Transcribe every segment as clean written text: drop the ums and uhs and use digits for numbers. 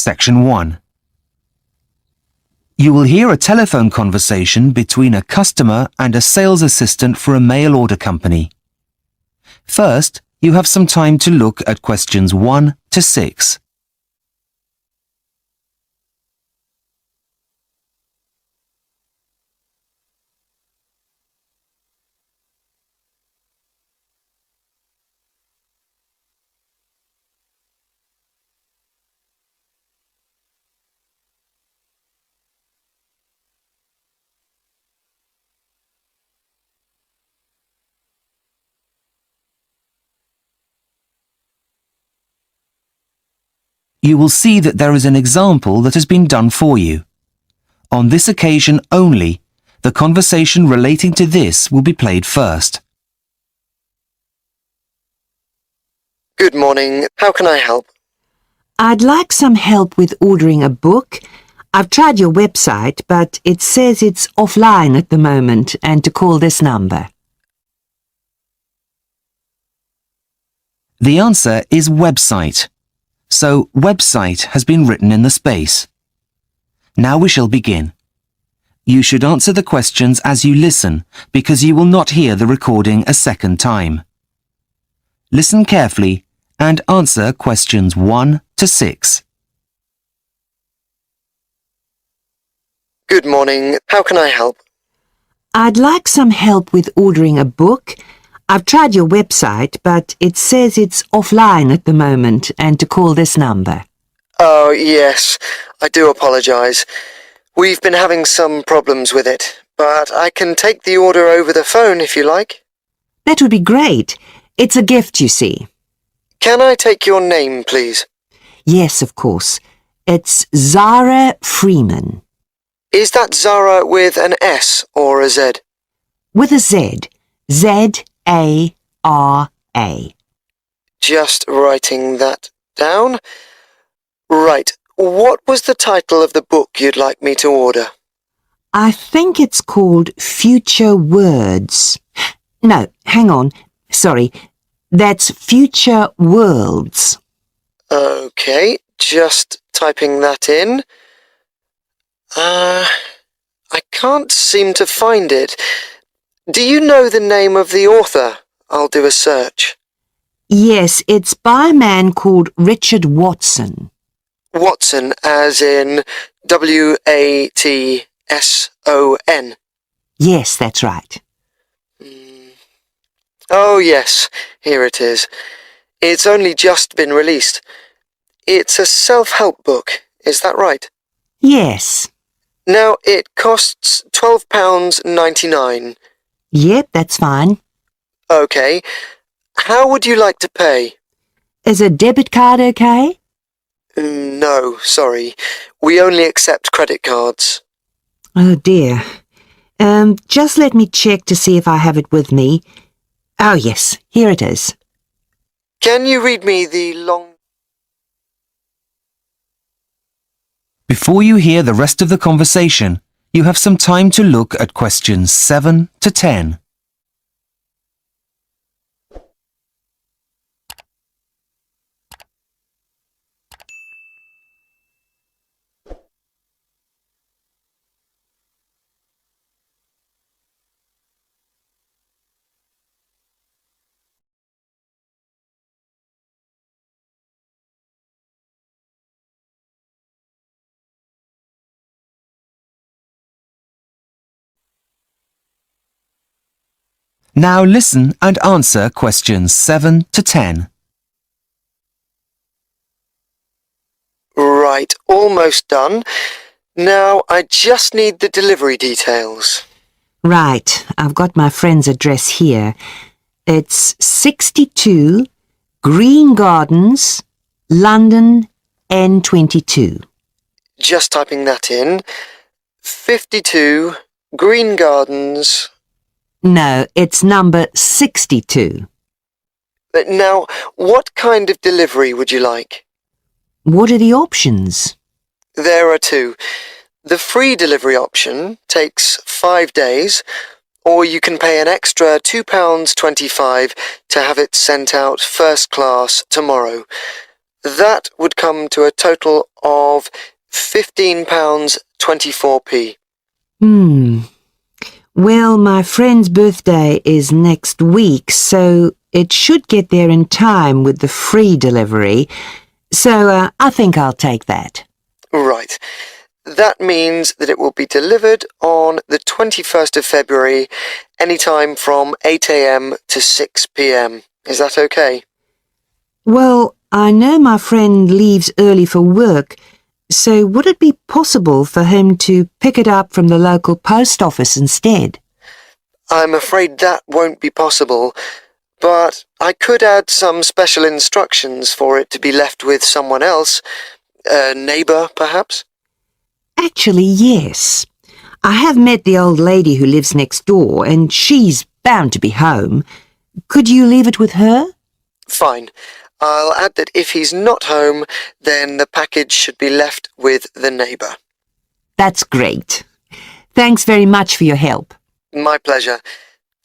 Section 1. You will hear a telephone conversation between a customer and a sales assistant for a mail order company. First, you have some time to look at questions 1 to 6. You will see that there is an example that has been done for you. On this occasion only, the conversation relating to this will be played first. Good morning. How can I help? I'd like some help with ordering a book. I've tried your website, but it says it's offline at the moment and to call this number. The answer is website. So website has been written in the space. Now we shall begin. You should answer the questions as you listen because you will not hear the recording a second time. Listen carefully and answer questions 1 to 6. Good morning. How can I help? I'd like some help with ordering a book. I've tried your website, but it says it's offline at the moment and to call this number. Oh, yes. I do apologise. We've been having some problems with it, but I can take the order over the phone if you like. That would be great. It's a gift, you see. Can I take your name, please? Yes, of course. It's Zara Freeman. Is that Zara with an S or a Z? With a Z. Z-A-R-A. Just writing that down. Right. What was the title of the book you'd like me to order? I think it's called Future Words. No, hang on. Sorry. That's Future Worlds. Okay, just typing that in. I can't seem to find it. Do you know the name of the author? I'll do a search. Yes, it's by a man called Richard Watson. Watson, as in W-A-T-S-O-N. Yes, that's right. Oh, yes, here it is. It's only just been released. It's a self-help book, is that right? Yes. Now, it costs £12.99. Yep, that's fine. Okay. How would you like to pay? Is a debit card okay? No, sorry. We only accept credit cards. Oh dear. Just let me check to see if I have it with me. Oh yes, here it is. Can you read me the long... Before you hear the rest of the conversation, you have some time to look at questions 7 to 10. Now listen and answer questions 7 to 10. Right, almost done. Now I just need the delivery details. Right, I've got my friend's address here. It's 62 Green Gardens, London, N22. Just typing that in. 52 Green Gardens... No, it's number 62. Now, what kind of delivery would you like? What are the options? There are two. The free delivery option takes 5 days, or you can pay an extra £2.25 to have it sent out first class tomorrow. That would come to a total of £15.24p. Well, my friend's birthday is next week, so it should get there in time with the free delivery. So I think I'll take that. Right. That means that it will be delivered on the 21st of February, anytime from 8 a.m. to 6 p.m. Is that okay? Well, I know my friend leaves early for work, so would it be possible for him to pick it up from the local post office instead? I'm afraid that won't be possible, but I could add some special instructions for it to be left with someone else. A neighbour, perhaps? Actually, yes. I have met the old lady who lives next door, and she's bound to be home. Could you leave it with her? Fine. I'll add that if he's not home, then the package should be left with the neighbour. That's great. Thanks very much for your help. My pleasure.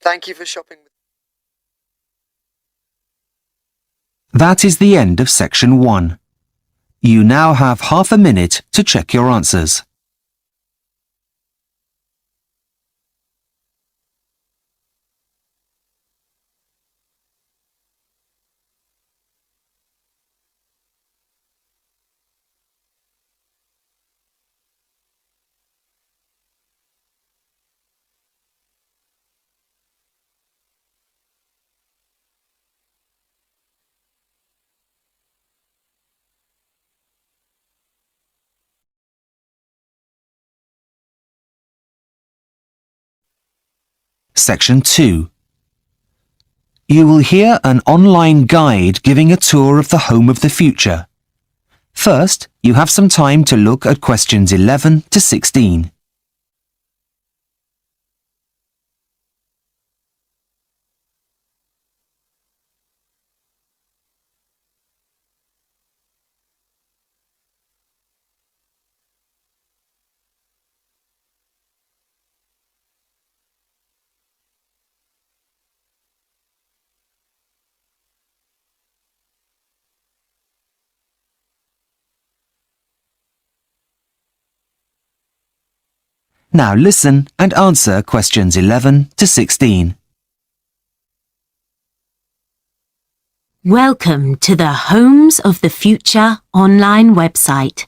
Thank you for shopping. That is the end of section 1. You now have half a minute to check your answers. Section 2. You will hear an online guide giving a tour of the home of the future. First, you have some time to look at questions 11 to 16. Now listen and answer questions 11 to 16. Welcome to the Homes of the Future online website.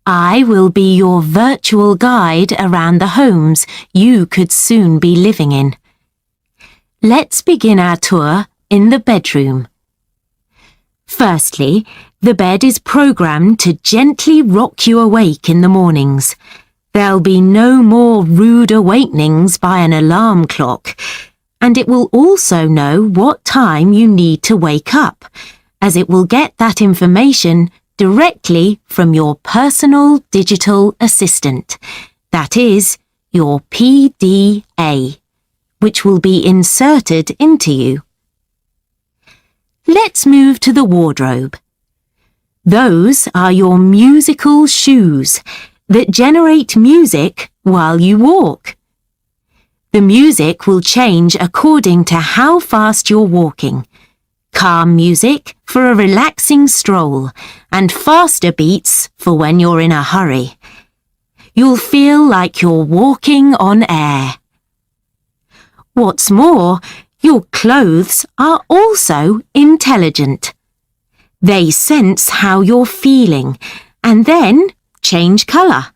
I will be your virtual guide around the homes you could soon be living in. Let's begin our tour in the bedroom. Firstly, the bed is programmed to gently rock you awake in the mornings. There'll be no more rude awakenings by an alarm clock, and it will also know what time you need to wake up, as it will get that information directly from your personal digital assistant, that is, your PDA, which will be inserted into you. Let's move to the wardrobe. Those are your musical shoes that generate music while you walk. The music will change according to how fast you're walking. Calm music for a relaxing stroll and faster beats for when you're in a hurry. You'll feel like you're walking on air. What's more, your clothes are also intelligent. They sense how you're feeling and then change colour.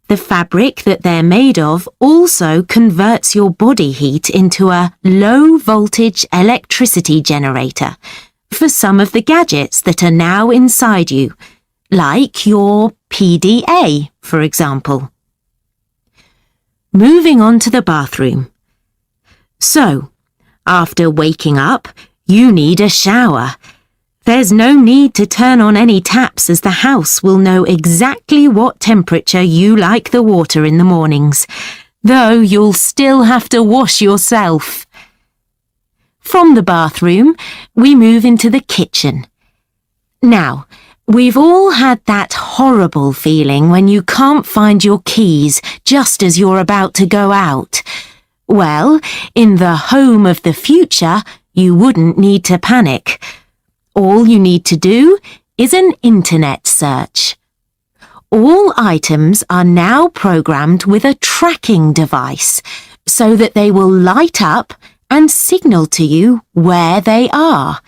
The fabric that they're made of also converts your body heat into a low-voltage electricity generator for some of the gadgets that are now inside you, like your PDA, for example. Moving on to the bathroom. So, after waking up, you need a shower. There's no need to turn on any taps as the house will know exactly what temperature you like the water in the mornings, though you'll still have to wash yourself. From the bathroom, we move into the kitchen. Now, we've all had that horrible feeling when you can't find your keys just as you're about to go out. Well, in the home of the future, you wouldn't need to panic. All you need to do is an internet search. All items are now programmed with a tracking device so that they will light up and signal to you where they are.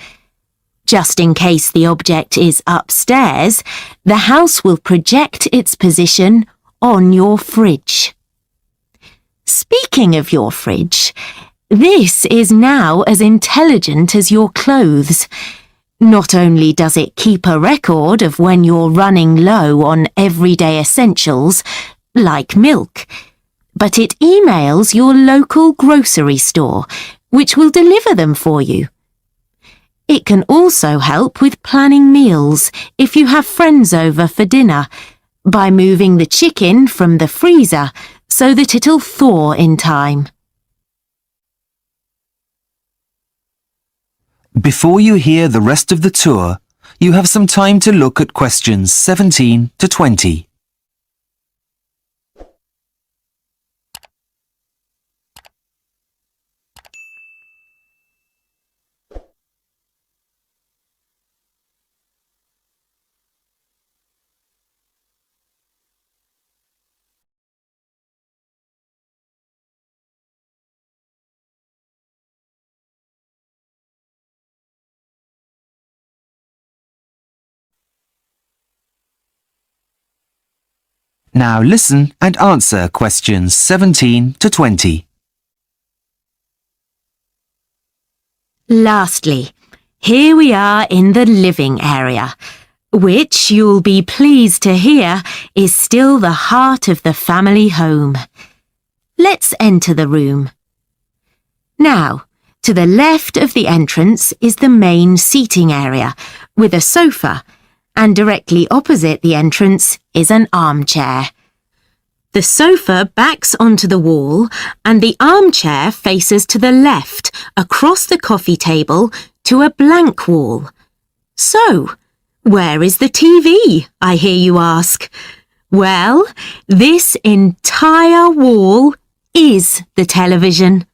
Just in case the object is upstairs, the house will project its position on your fridge. Speaking of your fridge, this is now as intelligent as your clothes. Not only does it keep a record of when you're running low on everyday essentials, like milk, but it emails your local grocery store, which will deliver them for you. It can also help with planning meals if you have friends over for dinner, by moving the chicken from the freezer so that it'll thaw in time. Before you hear the rest of the tour, you have some time to look at questions 17 to 20. Now listen and answer questions 17 to 20. Lastly, here we are in the living area, which you'll be pleased to hear is still the heart of the family home. Let's enter the room. Now, to the left of the entrance is the main seating area, with a sofa, and directly opposite the entrance is an armchair. The sofa backs onto the wall and the armchair faces to the left, across the coffee table, to a blank wall. So, where is the TV, I hear you ask? Well, this entire wall is the television.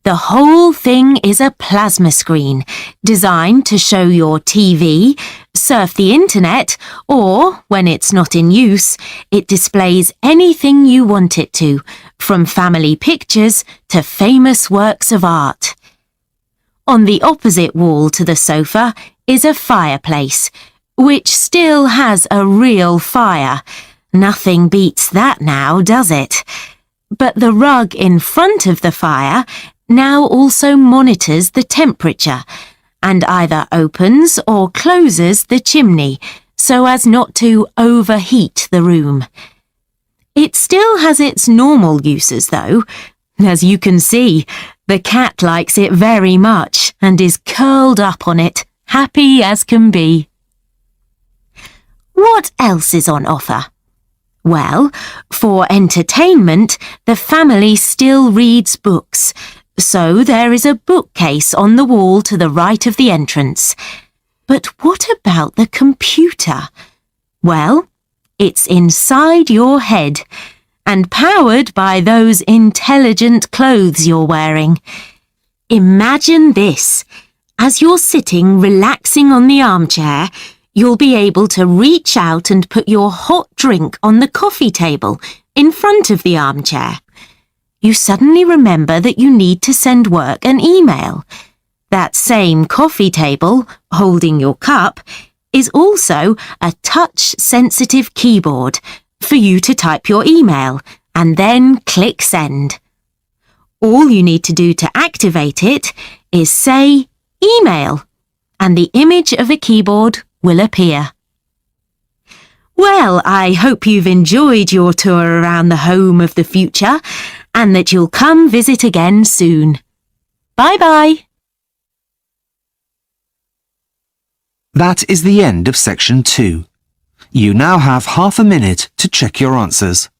The whole thing is a plasma screen designed to show your TV, surf the internet, or, when it's not in use, it displays anything you want it to, from family pictures to famous works of art. On the opposite wall to the sofa is a fireplace, which still has a real fire. Nothing beats that now, does it? But the rug in front of the fire now also monitors the temperature and either opens or closes the chimney so as not to overheat the room. It still has its normal uses though. As you can see, the cat likes it very much and is curled up on it, happy as can be. What else is on offer? Well, for entertainment, the family still reads books. So there is a bookcase on the wall to the right of the entrance. But what about the computer? Well, it's inside your head and powered by those intelligent clothes you're wearing. Imagine this. As you're sitting relaxing on the armchair, you'll be able to reach out and put your hot drink on the coffee table in front of the armchair. You suddenly remember that you need to send work an email. That same coffee table, holding your cup, is also a touch-sensitive keyboard for you to type your email and then click send. All you need to do to activate it is say email, and the image of a keyboard will appear. Well, I hope you've enjoyed your tour around the home of the future and that you'll come visit again soon. Bye-bye. That is the end of section 2. You now have half a minute to check your answers.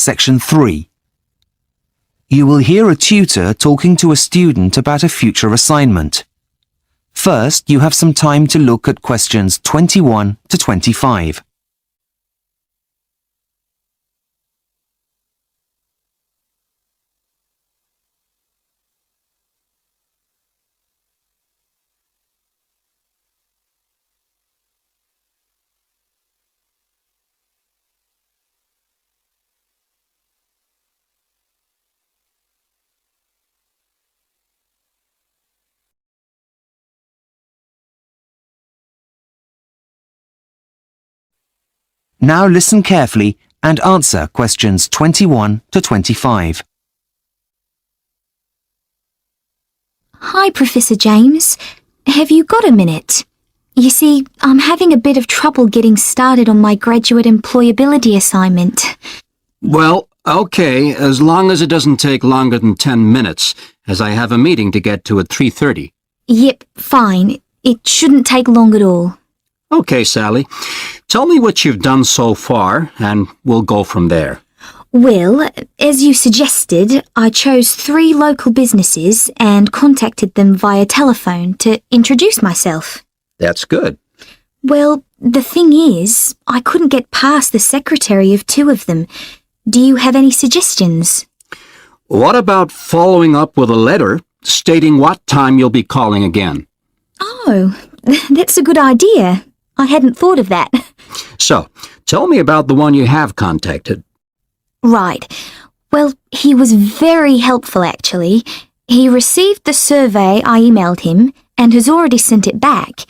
section 3. You will hear a tutor talking to a student about a future assignment. First, you have some time to look at questions 21 to 25. Now listen carefully and answer questions 21 to 25. Hi, Professor James. Have you got a minute? You see, I'm having a bit of trouble getting started on my graduate employability assignment. Well, okay, as long as it doesn't take longer than 10 minutes, as I have a meeting to get to at 3:30. Yep, fine. It shouldn't take long at all. Okay, Sally. Tell me what you've done so far, and we'll go from there. Well, as you suggested, I chose 3 local businesses and contacted them via telephone to introduce myself. That's good. Well, the thing is, I couldn't get past the secretary of 2 of them. Do you have any suggestions? What about following up with a letter stating what time you'll be calling again? Oh, that's a good idea. I hadn't thought of that. So, tell me about the one you have contacted. Right. Well, he was very helpful, actually. He received the survey I emailed him and has already sent it back.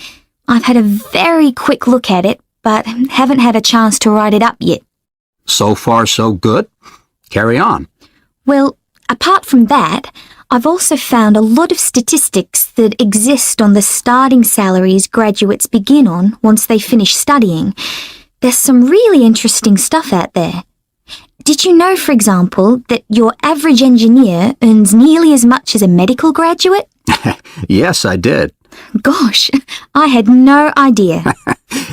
I've had a very quick look at it, but haven't had a chance to write it up yet. So far, so good. Carry on. Well, apart from that, I've also found a lot of statistics that exist on the starting salaries graduates begin on once they finish studying. There's some really interesting stuff out there. Did you know, for example, that your average engineer earns nearly as much as a medical graduate? Yes, I did. Gosh, I had no idea.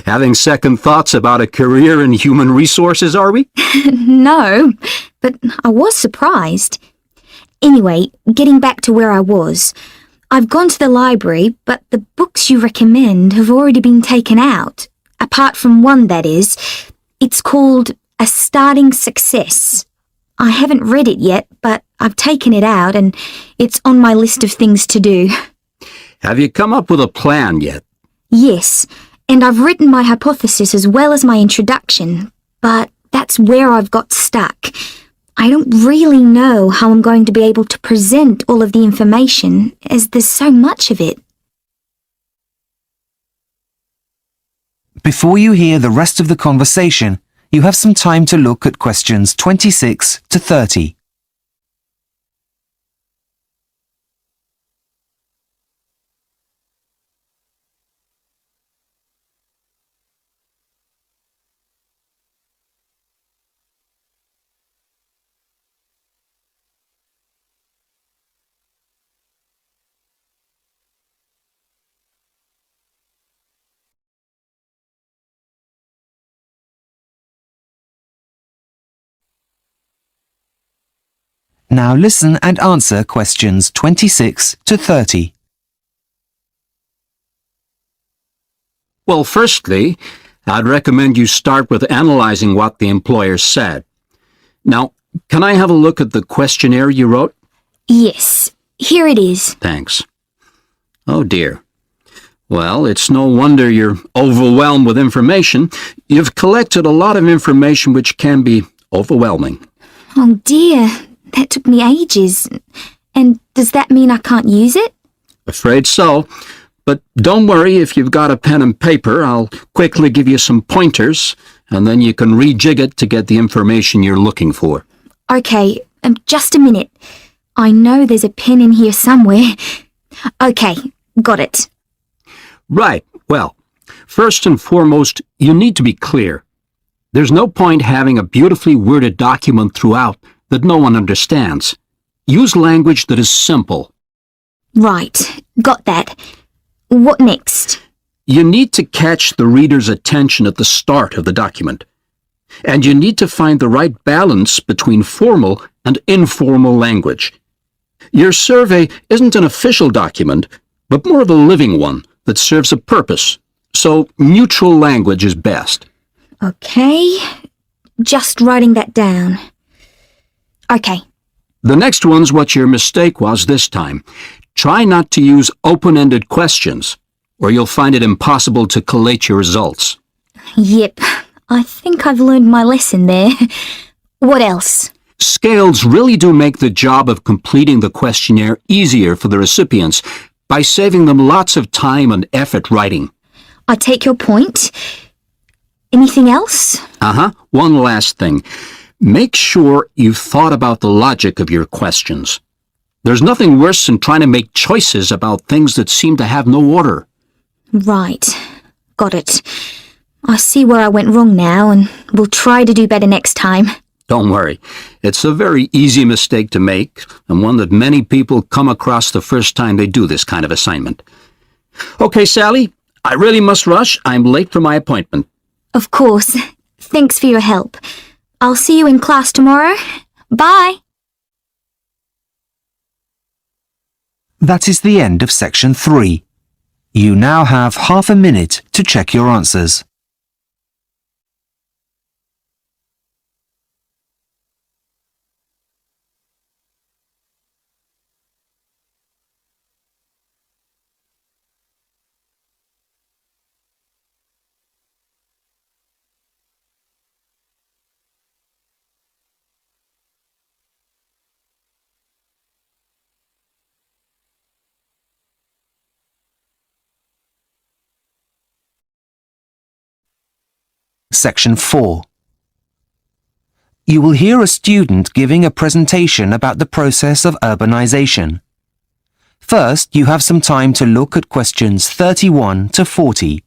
Having second thoughts about a career in human resources, are we? No, but I was surprised. Anyway, getting back to where I was, I've gone to the library, but the books you recommend have already been taken out. Apart from one, that is. It's called A Starting Success. I haven't read it yet, but I've taken it out and it's on my list of things to do. Have you come up with a plan yet? Yes, and I've written my hypothesis as well as my introduction, but that's where I've got stuck. I don't really know how I'm going to be able to present all of the information, as there's so much of it. Before you hear the rest of the conversation, you have some time to look at questions 26 to 30. Now listen and answer questions 26 to 30. Well, firstly, I'd recommend you start with analyzing what the employer said. Now, can I have a look at the questionnaire you wrote? Yes, here it is. Thanks. Oh dear. Well, it's no wonder you're overwhelmed with information. You've collected a lot of information which can be overwhelming. Oh dear, that took me ages. And does that mean I can't use it? Afraid so. But don't worry, if you've got a pen and paper, I'll quickly give you some pointers, and then you can rejig it to get the information you're looking for. Okay, just a minute. I know there's a pen in here somewhere. Okay, got it. Right. Well, first and foremost, you need to be clear. There's no point having a beautifully worded document throughout that no one understands. Use language that is simple. Right, got that. What next? You need to catch the reader's attention at the start of the document. And you need to find the right balance between formal and informal language. Your survey isn't an official document, but more of a living one that serves a purpose, so neutral language is best. Okay, just writing that down. Okay. The next one's what your mistake was this time. Try not to use open-ended questions, or you'll find it impossible to collate your results. Yep, I think I've learned my lesson there. What else? Scales really do make the job of completing the questionnaire easier for the recipients by saving them lots of time and effort writing. I take your point. Anything else? One last thing. Make sure you've thought about the logic of your questions. There's nothing worse than trying to make choices about things that seem to have no order. Right. Got it. I see where I went wrong now, and we'll try to do better next time. Don't worry. It's a very easy mistake to make, and one that many people come across the first time they do this kind of assignment. Okay, Sally, I really must rush. I'm late for my appointment. Of course. Thanks for your help. I'll see you in class tomorrow. Bye. That is the end of section 3. You now have half a minute to check your answers. Section 4. You will hear a student giving a presentation about the process of urbanization. First, you have some time to look at questions 31 to 40.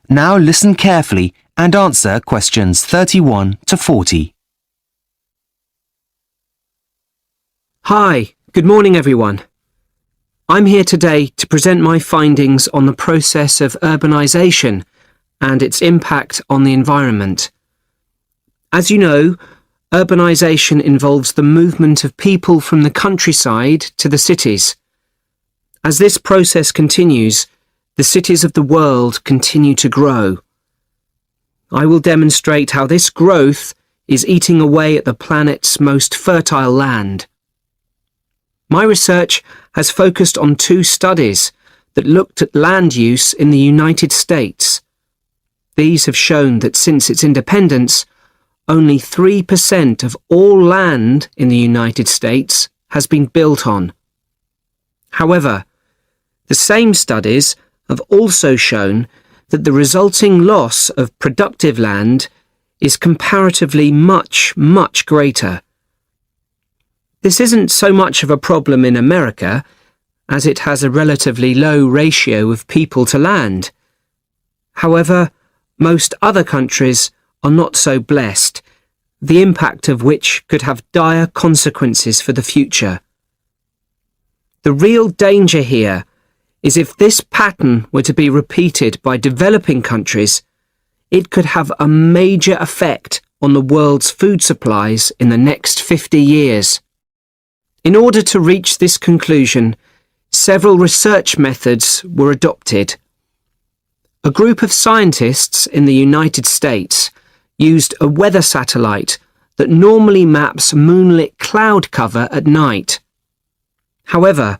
Now listen carefully and answer questions 31 to 40. Hi, good morning everyone. I'm here today to present my findings on the process of urbanization and its impact on the environment. As you know, urbanization involves the movement of people from the countryside to the cities. As this process continues, the cities of the world continue to grow. I will demonstrate how this growth is eating away at the planet's most fertile land. My research has focused on 2 studies that looked at land use in the United States. These have shown that since its independence, only 3% of all land in the United States has been built on. However, the same studies have also shown that the resulting loss of productive land is comparatively much greater. This isn't so much of a problem in America, as it has a relatively low ratio of people to land. However, most other countries are not so blessed, the impact of which could have dire consequences for the future. The real danger here is if this pattern were to be repeated by developing countries, it could have a major effect on the world's food supplies in the next 50 years. In order to reach this conclusion, several research methods were adopted. A group of scientists in the United States used a weather satellite that normally maps moonlit cloud cover at night. However,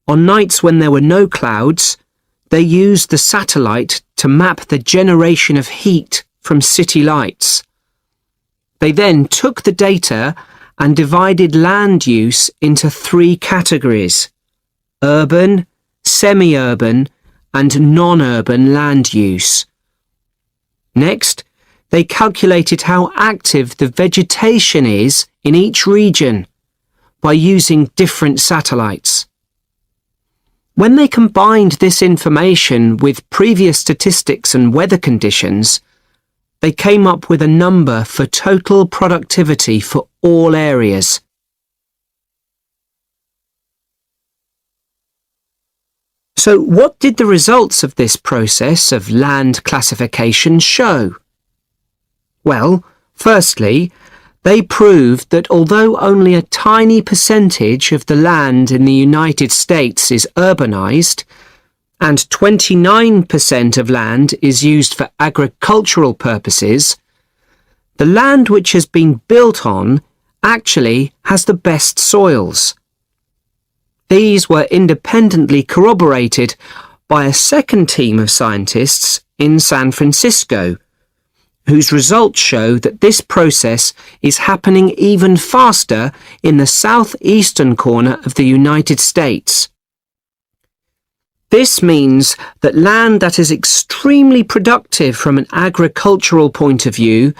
on nights when there were no clouds, they used the satellite to map the generation of heat from city lights. They then took the data and divided land use into 3 categories: urban, semi-urban, and non-urban land use. Next, they calculated how active the vegetation is in each region by using different satellites. When they combined this information with previous statistics and weather conditions, they came up with a number for total productivity for all areas. So what did the results of this process of land classification show? Well, firstly, they proved that although only a tiny percentage of the land in the United States is urbanized, and 29% of land is used for agricultural purposes, the land which has been built on actually has the best soils. These were independently corroborated by a second team of scientists in San Francisco, whose results show that this process is happening even faster in the southeastern corner of the United States. This means that land that is extremely productive from an agricultural point of view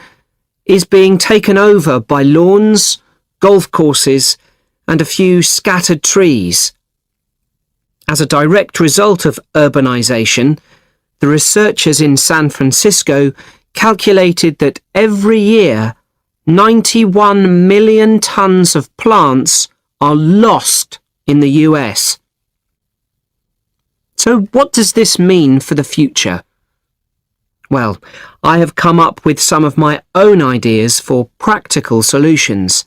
is being taken over by lawns, golf courses, and a few scattered trees. As a direct result of urbanization, the researchers in San Francisco calculated that every year 91 million tons of plants are lost in the US. So what does this mean for the future? Well, I have come up with some of my own ideas for practical solutions.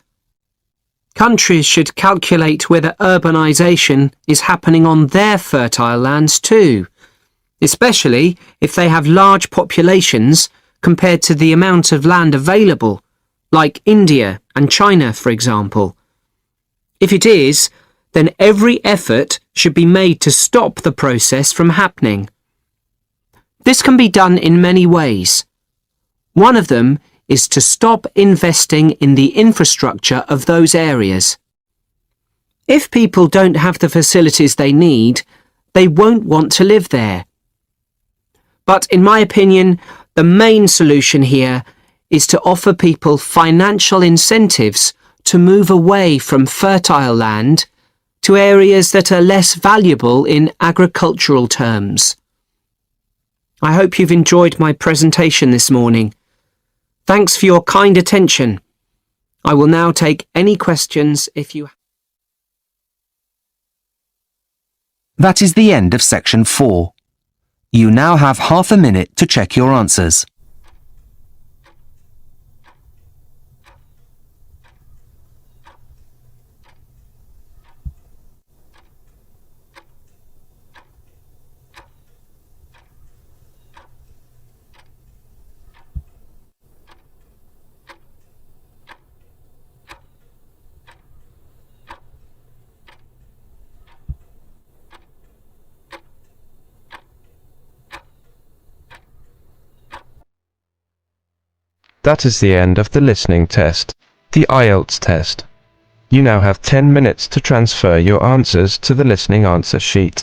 Countries should calculate whether urbanization is happening on their fertile lands too, especially if they have large populations compared to the amount of land available, like India and China, for example. If it is, then every effort should be made to stop the process from happening. This can be done in many ways. One of them is to stop investing in the infrastructure of those areas. If people don't have the facilities they need, they won't want to live there. But in my opinion, the main solution here is to offer people financial incentives to move away from fertile land to areas that are less valuable in agricultural terms. I hope you've enjoyed my presentation this morning. Thanks for your kind attention. I will now take any questions if you... That is the end of section 4. You now have half a minute to check your answers. That is the end of the listening test, the IELTS test. You now have 10 minutes to transfer your answers to the listening answer sheet.